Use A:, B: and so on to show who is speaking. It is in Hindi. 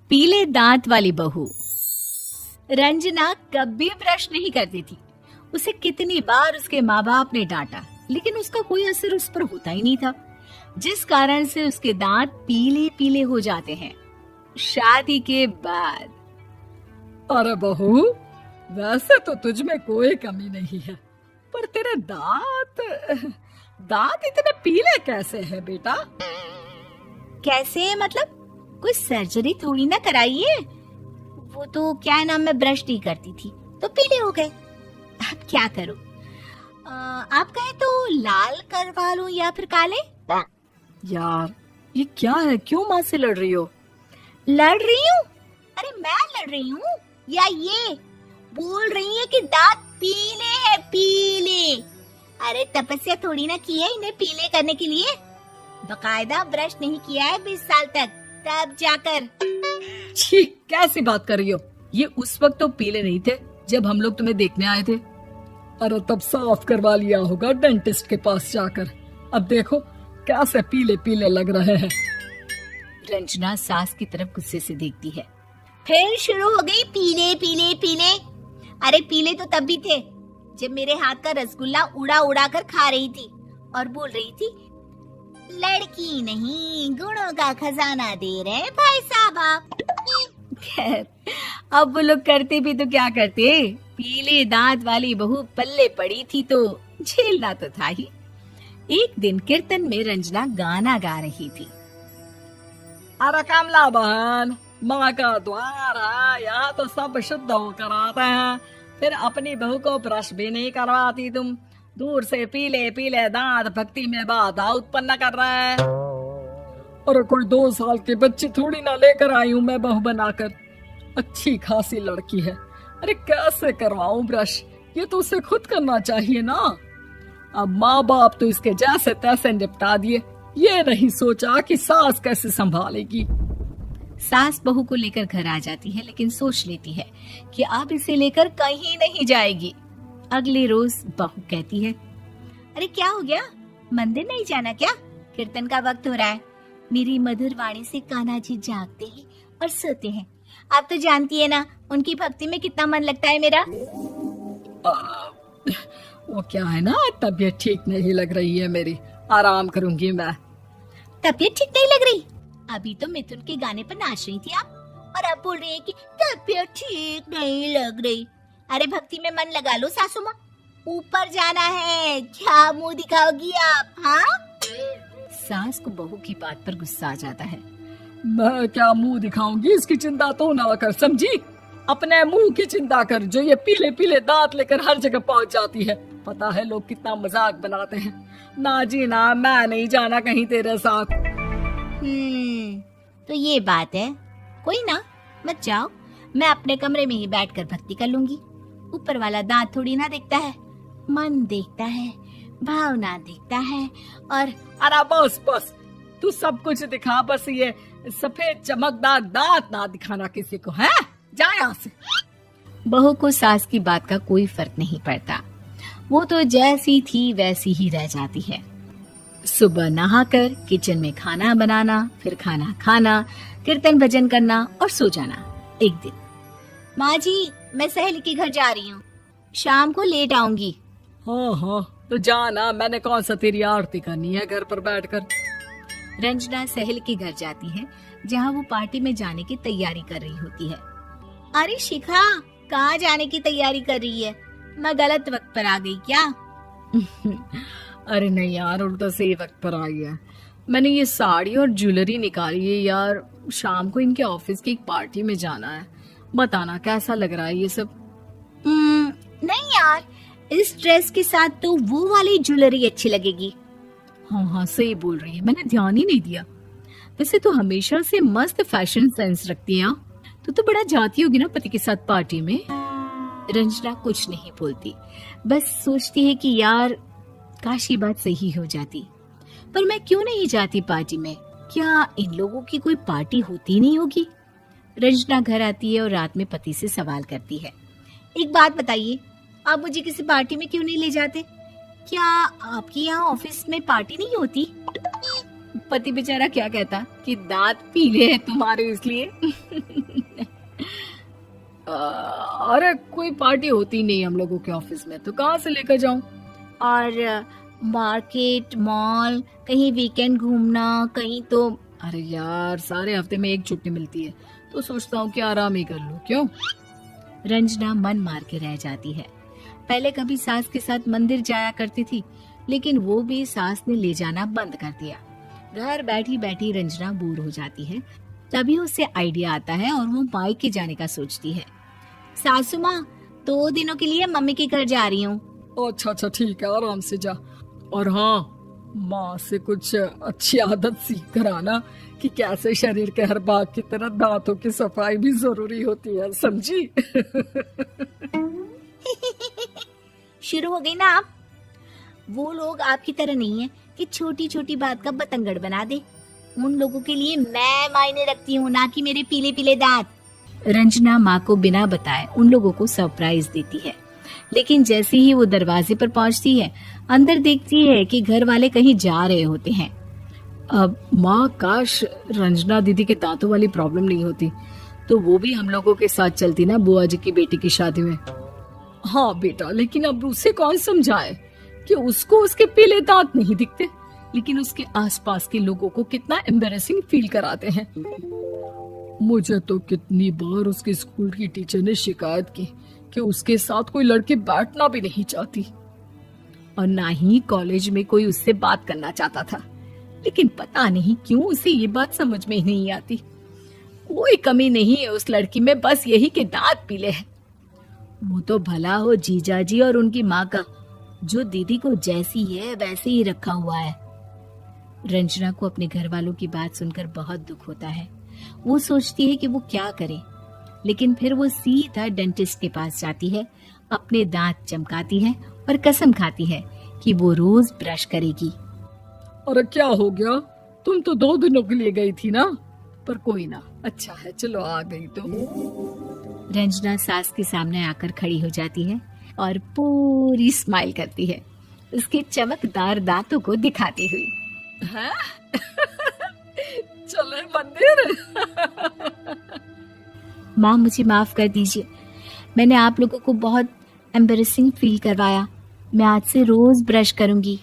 A: पीले दांत वाली बहू। रंजना कभी ब्रश नहीं करती थी। उसे कितनी बार उसके माँ बाप ने डांटा, लेकिन उसका कोई असर उस पर होता ही नहीं था, जिस कारण से उसके दांत पीले पीले हो जाते हैं। शादी के बाद
B: अरे बहू, वैसे तो तुझ में कोई कमी नहीं है, पर तेरे दांत इतने पीले कैसे हैं बेटा?
A: कैसे मतलब? कोई सर्जरी थोड़ी ना कराइए। वो तो क्या नाम, मैं ब्रश नहीं करती थी तो पीले हो गए। अब क्या करूं? आप कहे तो लाल करवा लूं या फिर काले?
B: यार ये क्या है, क्यों माँ से लड़ रही हो?
A: लड़ रही हूँ? अरे मैं लड़ रही हूँ या ये बोल रही है कि दांत पीले हैं, पीले। अरे तपस्या थोड़ी ना की है इन्हें पीले करने के लिए। बकायदा ब्रश नहीं किया है 20 साल तक, तब जाकर।
B: छी, कैसी बात कर रही हो? ये उस वक्त तो पीले नहीं थे जब हम लोग तुम्हें देखने आए थे। अरे तब साफ करवा लिया होगा डेंटिस्ट के पास जाकर। अब देखो कैसे पीले पीले लग रहे हैं।
A: रंजना सास की तरफ गुस्से से देखती है। फिर शुरू हो गई पीले पीले पीले। अरे पीले तो तब भी थे जब मेरे हाथ का रसगुल्ला उड़ा उड़ा कर खा रही थी और बोल रही थी, लड़की नहीं गुणों का खजाना दे रहे भाई साहब आप। खैर, अब वो लोग करते भी तो क्या करते, पीले दांत वाली बहू पल्ले पड़ी थी तो झेलना तो था ही। एक दिन कीर्तन में रंजना गाना गा रही थी।
B: अरे कमला बहन, माँ का द्वार है, यहाँ तो सब शुद्ध होकर आते हैं, फिर अपनी बहू को ब्रश भी नहीं करवाती तुम। दूर से पीले पीले दांत भक्ति में बाधा उत्पन्न कर रहे हैं। अरे कोई 2 साल के बच्चे थोड़ी ना लेकर आई हूँ मैं बहू बनाकर। अच्छी खासी लड़की है, अरे कैसे करवाऊं ब्रश? ये तो उसे खुद करना चाहिए ना। अब माँ बाप तो इसके जैसे तैसे निपटा दिए, ये नहीं सोचा कि सास कैसे संभालेगी।
A: सास बहू को लेकर घर आ जाती है, लेकिन सोच लेती है कि अब इसे लेकर कहीं नहीं जाएगी। अगले रोज बहू कहती है, अरे क्या हो गया, मंदिर नहीं जाना क्या? कीर्तन का वक्त हो रहा है। मेरी मधुर वाणी से कान्हा जी जागते हैं और सोते हैं। आप तो जानती है ना उनकी भक्ति में कितना मन लगता है मेरा।
B: वो क्या है ना, तबीयत ठीक नहीं लग रही है मेरी, आराम करूंगी मैं।
A: तबीयत ठीक नहीं लग रही? अभी तो मिथुन के गाने पर नाच रही थी आप, और अब बोल रही है कि तबीयत ठीक नहीं लग रही। अरे भक्ति में मन लगा लो सासू माँ, ऊपर जाना है, क्या मुंह दिखाओगी आप? हाँ? सास को बहू की बात पर गुस्सा आ जाता है।
B: मैं क्या मुंह दिखाऊंगी, इसकी चिंता तो ना कर, समझी? अपने मुंह की चिंता कर, जो ये पीले पीले दांत लेकर हर जगह पहुंच जाती है। पता है लोग कितना मजाक बनाते हैं। ना जी ना, मैं नहीं जाना कहीं तेरे साथ।
A: तो ये बात है, कोई ना, मत जाओ, मैं अपने कमरे में ही बैठकर भक्ति कर लूंगी। ऊपर वाला दांत थोड़ी ना देखता है, मन देखता है, भावना देखता है। और
B: अरे बस बस, तू सब कुछ दिखा, बस ये सफेद चमकदार दांत ना दिखाना किसी को, है? जा यहाँ से।
A: बहू को सास की बात का कोई फर्क नहीं पड़ता, वो तो जैसी थी वैसी ही रह जाती है। सुबह नहाकर किचन में खाना बनाना, फिर खाना खाना, कीर्तन भजन करना और सो जाना। एक दिन, माँ जी मैं सहेली के घर जा रही हूँ, शाम को लेट आऊंगी।
B: हाँ हाँ तो जाना, मैंने कौन सा तेरी आरती करनी है घर पर बैठकर।
A: रंजना सहेली के घर जाती है, जहाँ वो पार्टी में जाने की तैयारी कर रही होती है। अरे शिखा, कहाँ जाने की तैयारी कर रही है? मैं गलत वक्त पर आ गई क्या?
B: अरे नहीं यार, उल्टा सही वक्त पर आई है। मैंने ये साड़ी और ज्वेलरी निकाली है यार, शाम को इनके ऑफिस की एक पार्टी में जाना है। बताना कैसा लग रहा है ये सब?
A: नहीं यार, इस ड्रेस के साथ तो वो वाली ज्वेलरी अच्छी लगेगी।
B: हाँ हाँ सही बोल रही है, मैंने ध्यान ही नहीं दिया। वैसे तो हमेशा से मस्त फैशन सेंस रखती है। तो बड़ा जाती होगी ना पति के साथ पार्टी में।
A: रंजना कुछ नहीं बोलती, बस सोचती है कि यार काश ये बात सही हो जाती, पर मैं क्यों नहीं जाती पार्टी में? क्या इन लोगों की कोई पार्टी होती नहीं होगी? रंजना घर आती है और रात में पति से सवाल करती है, एक बात बताइए, आप मुझे किसी पार्टी में क्यों नहीं ले जाते? क्या आपके यहाँ ऑफिस में पार्टी नहीं होती? पति बेचारा क्या कहता कि दांत पीले हैं तुम्हारे इसलिए।
B: अरे कोई पार्टी होती नहीं हम लोगों के ऑफिस में, तो कहाँ से लेकर जाऊं?
A: और मार्केट, मॉल, कहीं वीकेंड घूमना, कहीं तो।
B: अरे यार, सारे हफ्ते में एक छुट्टी मिलती है, तो सोचता हूँ कि आराम ही कर लूं। क्यों?
A: रंजना मन मार के रह जाती है। पहले कभी सास के साथ मंदिर जाया करती थी, लेकिन वो भी सास ने ले जाना बंद कर दिया। घर बैठी बैठी रंजना बोर हो जाती है। तभी उसे आइडिया आता है और वो मायके जाने का सोचती है। सासू माँ, 2 दिनों के लिए मम्मी के घर जा रही हूँ।
B: अच्छा अच्छा, ठीक है, आराम से जा। और हाँ, माँ से कुछ अच्छी आदत सीख कर आना कि कैसे शरीर के हर भाग की तरह दांतों की सफाई भी जरूरी होती है, समझी?
A: शुरू हो गई ना आप। वो लोग आपकी तरह नहीं है कि छोटी छोटी बात का बतंगड़ बना दे। उन लोगों के लिए मैं मायने रखती हूँ, ना कि मेरे पीले पीले दांत। रंजना माँ को बिना बताए उन लोगों को सरप्राइज देती है, लेकिन जैसे ही वो दरवाजे पर पहुंचती है, अंदर देखती है कि घर वाले कहीं जा रहे होते हैं।
B: अब माँ, काश रंजना दीदी के दांतों वाली प्रॉब्लम नहीं होती, तो वो भी हम लोगों के साथ चलती ना बुआ जी की बेटी की शादी में। हाँ बेटा, लेकिन अब उसे कौन समझाए कि उसको उसके पीले दांत नहीं दिखते, लेकिन उसके आसपास के लोगों को कितना एम्बैरेसिंग फील कराते हैं। मुझे तो कितनी बार उसके स्कूल की टीचर ने शिकायत की कि उसके साथ कोई लड़की बैठना भी नहीं चाहती, और ना ही कॉलेज में कोई उससे बात करना चाहता था। लेकिन पता नहीं क्यों उसे ये बात समझ में ही नहीं आती। कोई कमी नहीं है उस लड़की में, बस यही कि दांत पीले हैं। वो तो भला हो जीजा जी और उनकी माँ का, जो दीदी को जैसी है वैसे ही रखा हुआ है। रंजना को अपने घर वालों की बात सुनकर बहुत दुख होता है। वो सोचती है कि वो क्या करे, लेकिन फिर वो सीधा डेंटिस्ट के पास जाती है, अपने दांत चमकाती है और कसम खाती है कि वो रोज ब्रश करेगी। अरे क्या हो गया? तुम तो 2 दिनों के लिए गई थी ना, पर कोई ना, अच्छा है, चलो आ गई तो।
A: रंजना सास के सामने आकर खड़ी हो जाती है और पूरी स्माइल करती है, उसके चमकदार दांतों को दिखाती हुई।
B: हैं? चले मंदिर?
A: माँ, मुझे माफ कर दीजिए, मैंने आप लोगों को बहुत एम्बैरेसिंग फील करवाया। मैं आज से रोज ब्रश करूंगी।